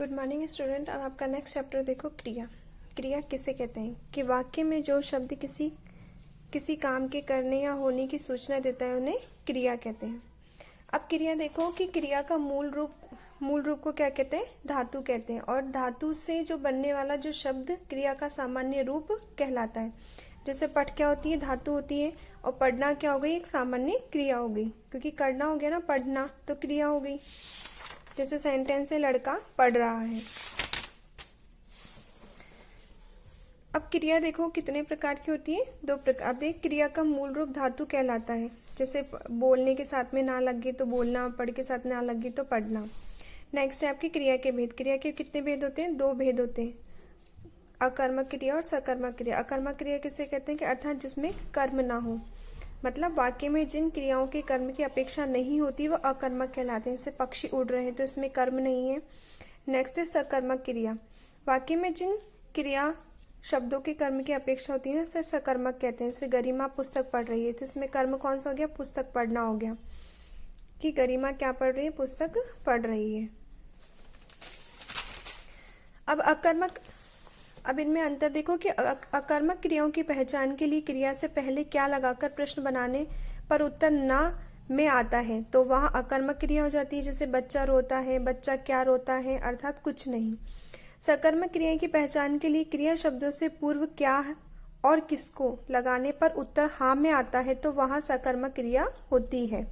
Good morning student. अब आपका next chapter देखो, क्रिया। क्रिया किसे कहते हैं कि वाक्य में जो शब्द किसी काम के करने या होने की सूचना देता है उन्हें क्रिया कहते हैं। अब क्रिया देखो कि क्रिया का मूल रूप को क्या कहते हैं? धातु कहते हैं। और धातु से जो बनने वाला जो शब्द क्रिया का सामान्य रूप कहलाता है। जैसे पठ क्या होती है? धातु होती है। और पढ़ना क्या हो गई? एक सामान्य क्रिया हो गई, क्योंकि करना हो गया ना, पढ़ना तो क्रिया हो गई। जैसे सेंटेंस है लड़का पढ़ रहा है। अब क्रिया देखो कितने प्रकार की होती है? 2 प्रकार। अब देख, क्रिया का मूल रूप धातु कहलाता है। जैसे बोलने के साथ में ना लगे तो बोलना, पढ़ के साथ ना लगे तो पढ़ना। नेक्स्ट है आपकी क्रिया के भेद। क्रिया के कितने भेद होते हैं? 2 भेद होते हैं, अकर्मक क्रिया और सकर्मक क्रिया। अकर्मक क्रिया किसे कहते हैं? कि अर्थात जिसमें कर्म ना हो, मतलब वाक्य में जिन क्रियाओं के कर्म की अपेक्षा नहीं होती वो अकर्मक कहलाते हैं। जैसे पक्षी उड़ रहे हैं तो इसमें कर्म नहीं है। नेक्स्ट है सकर्मक क्रिया। वाक्य में जिन क्रिया शब्दों के कर्म की अपेक्षा होती है उसे सकर्मक कहते हैं। जैसे गरिमा पुस्तक पढ़ रही है तो इसमें कर्म कौन सा हो गया? पुस्तक पढ़ना हो गया, कि गरिमा क्या पढ़ रही है? पुस्तक पढ़ रही है। अब इनमें अंतर देखो कि अकर्मक क्रियाओं की पहचान के लिए क्रिया से पहले क्या लगाकर प्रश्न बनाने पर उत्तर ना में आता है तो वहां अकर्मक क्रिया हो जाती है। जैसे बच्चा रोता है, बच्चा क्या रोता है, अर्थात कुछ नहीं। सकर्मक क्रिया की पहचान के लिए क्रिया शब्दों से पूर्व क्या और किसको लगाने पर उत्तर हाँ में आता है तो वहां सकर्मक क्रिया होती है।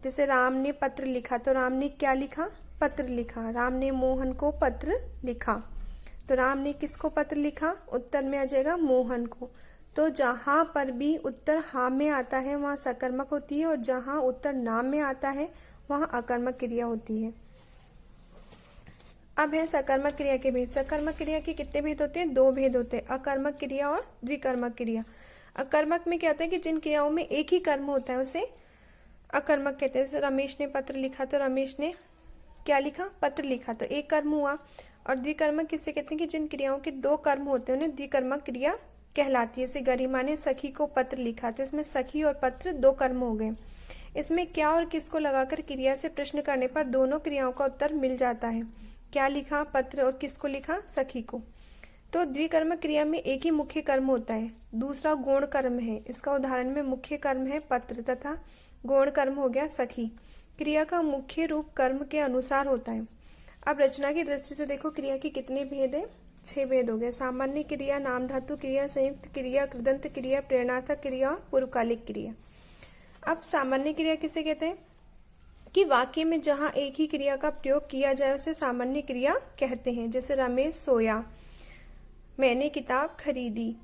जैसे राम ने पत्र लिखा तो राम ने क्या लिखा? पत्र लिखा। राम ने मोहन को पत्र लिखा तो राम ने किसको पत्र लिखा? उत्तर में आ जाएगा मोहन को। तो जहां पर भी उत्तर हाँ में आता है वहां सकर्मक होती है, और जहां उत्तर ना में आता है वहां अकर्मक क्रिया होती है। अब है सकर्मक क्रिया के भेद। सकर्मक क्रिया के कितने भेद होते हैं? 2 भेद होते हैं, अकर्मक क्रिया और द्विकर्मक क्रिया। अकर्मक में क्या होता है कि जिन क्रियाओं में एक ही कर्म होता है उसे अकर्मक कहते हैं। जैसे रमेश ने पत्र लिखा तो रमेश ने क्या लिखा? पत्र लिखा, तो एक कर्म हुआ। और द्विकर्मक किसे कहते हैं? कि जिन क्रियाओं के 2 कर्म होते हैं उन्हें द्विकर्मक क्रिया कहलाती है। जैसे गरिमा ने सखी को पत्र लिखा तो इसमें सखी और पत्र 2 कर्म हो गए। इसमें क्या और किसको लगाकर क्रिया से प्रश्न करने पर दोनों क्रियाओं का उत्तर मिल जाता है। क्या लिखा? पत्र। और किसको लिखा? सखी को। तो द्विकर्मक क्रिया में एक ही मुख्य कर्म होता है, दूसरा गौण कर्म है। इसका उदाहरण में मुख्य कर्म है पत्र तथा गौण कर्म हो गया सखी। क्रिया का मुख्य रूप कर्म के अनुसार होता है। अब रचना की दृष्टि से देखो क्रिया के कितने भेद है? 6 भेद हो गए। सामान्य क्रिया, नाम धातु क्रिया, संयुक्त क्रिया, कृदंत क्रिया, प्रेरणार्थक क्रिया, पूर्वकालिक क्रिया। अब सामान्य क्रिया किसे कहते हैं? कि वाक्य में जहां एक ही क्रिया का प्रयोग किया जाए उसे सामान्य क्रिया कहते हैं। जैसे रमेश सोया, मैंने किताब खरीदी।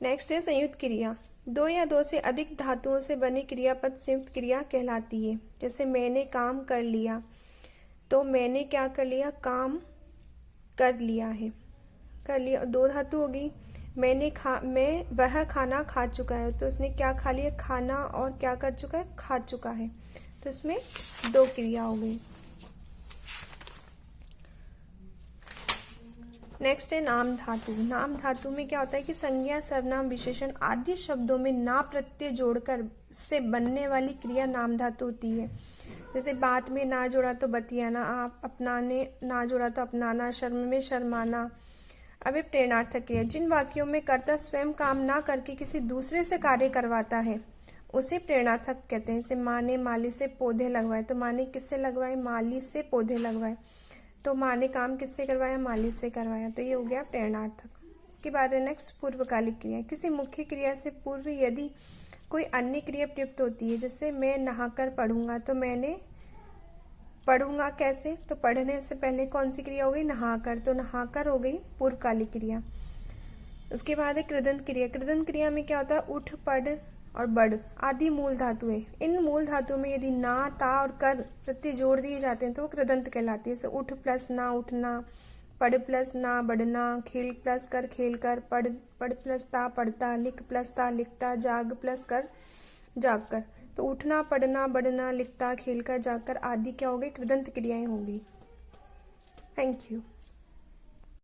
नेक्स्ट है संयुक्त क्रिया। 2 या 2 से अधिक धातुओं से बने क्रियापद संयुक्त क्रिया कहलाती है। जैसे मैंने काम कर लिया तो मैंने क्या कर लिया? काम कर लिया है, कर लिया। 2 धातु हो गई। वह खाना खा चुका है तो उसने क्या खा लिया? खाना। और क्या कर चुका है? खा चुका है। तो इसमें 2 क्रिया हो गई। नेक्स्ट है नाम धातु। नाम धातु में क्या होता है कि संज्ञा, सर्वनाम, विशेषण आदि शब्दों में ना प्रत्यय जोड़कर से बनने वाली क्रिया नाम धातु होती है। जैसे बात में ना जोड़ा तो बतियाना, आप अपनाने ना जोड़ा तो अपनाना, शर्म में शर्माना। अब ये प्रेरणार्थक क्रिया। जिन वाक्यों में कर्ता स्वयं काम ना करके किसी दूसरे से कार्य करवाता है उसे प्रेरणार्थक कहते हैं। जैसे माँ ने माली से पौधे लगवाए तो माँ ने किससे लगवाए? माली से पौधे लगवाए। तो माँ ने काम किससे करवाया? माली से करवाया। तो ये हो गया प्रेरणार्थक। इसके बाद है नेक्स्ट पूर्वकालिक क्रिया। किसी मुख्य क्रिया से पूर्व यदि कोई अन्य क्रिया प्रयुक्त होती है, जैसे मैं नहाकर पढ़ूंगा तो मैंने पढ़ूंगा कैसे? तो पढ़ने से पहले कौन सी क्रिया हो गई? नहाकर। तो नहाकर हो गई पूर्वकालिक क्रिया। उसके बाद है कृदंत क्रिया। कृदंत क्रिया में क्या होता है? उठ, पढ़ और बढ़ आदि मूल धातु है। इन मूल धातुओं में यदि ना, ता और कर प्रत्यय जोड़ दिए जाते हैं तो वो कृदंत कहलाती है। जैसे उठ प्लस ना उठना, पढ़ प्लस ना बढ़ना, खेल प्लस कर खेल कर, पढ़ प्लस ता पढ़ता, लिख प्लस ता लिखता, जाग प्लस कर जाग कर। तो उठना, पढ़ना, बढ़ना, लिखता, खेलकर, जाकर आदि क्या हो गई? कृदंत क्रियाएं होंगी। Thank you.